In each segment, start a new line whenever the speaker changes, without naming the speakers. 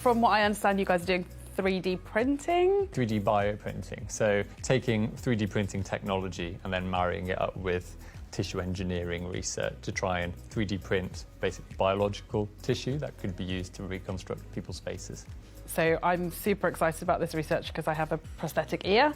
from what I understand, you guys are doing 3D printing?
3D bioprinting. So taking 3D printing technology and then marrying it up with tissue engineering research to try and 3D print basically biological tissue that could be used to reconstruct people's faces.
So I'm super excited about this research because I have a prosthetic ear,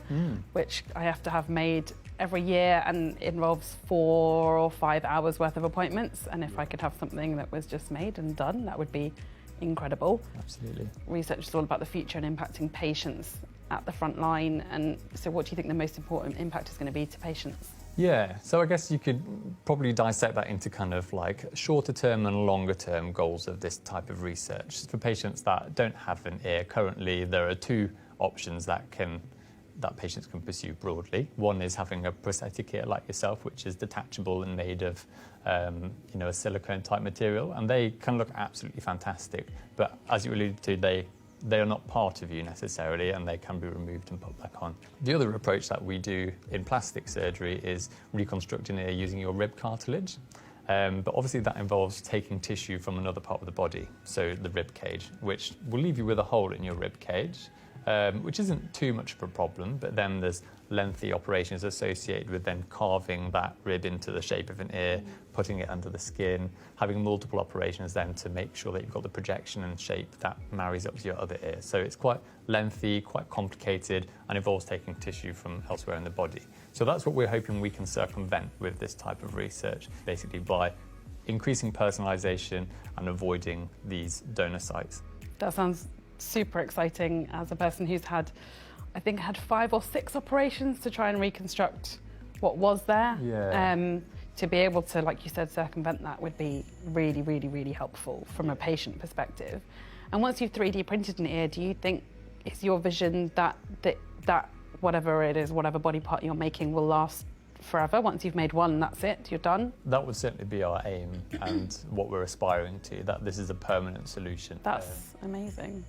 which I have to have made every year and involves 4 or 5 hours worth of appointments. And if I could have something that was just made and done, that would be incredible.
Absolutely.
Research is all about the future and impacting patients at the front line. And so what do you think the most important impact is going to be to patients?
Yeah, so I guess you could probably dissect that into kind of like shorter term and longer term goals of this type of research. For patients that don't have an ear currently, there are 2 options that patients can pursue broadly. One is having a prosthetic ear like yourself, which is detachable and made of a silicone type material, and they can look absolutely fantastic. But as you alluded to, they are not part of you necessarily, and they can be removed and put back on. The other approach that we do in plastic surgery is reconstructing an ear using your rib cartilage. But obviously that involves taking tissue from another part of the body, so the rib cage, which will leave you with a hole in your rib cage, which isn't too much of a problem, but then there's lengthy operations associated with then carving that rib into the shape of an ear, putting it under the skin, having multiple operations then to make sure that you've got the projection and shape that marries up to your other ear. So it's quite lengthy, quite complicated, and involves taking tissue from elsewhere in the body. So that's what we're hoping we can circumvent with this type of research, basically by increasing personalisation and avoiding these donor sites.
That sounds super exciting as a person who's had 5 or 6 operations to try and reconstruct what was there.
Yeah.
To be able to, like you said, circumvent that would be really, really, really helpful from a patient perspective. And once you've 3D printed an ear, do you think it's your vision that whatever it is, whatever body part you're making will last forever? Once you've made one, that's it, you're done?
That would certainly be our aim and what we're aspiring to, that this is a permanent solution.
That's amazing.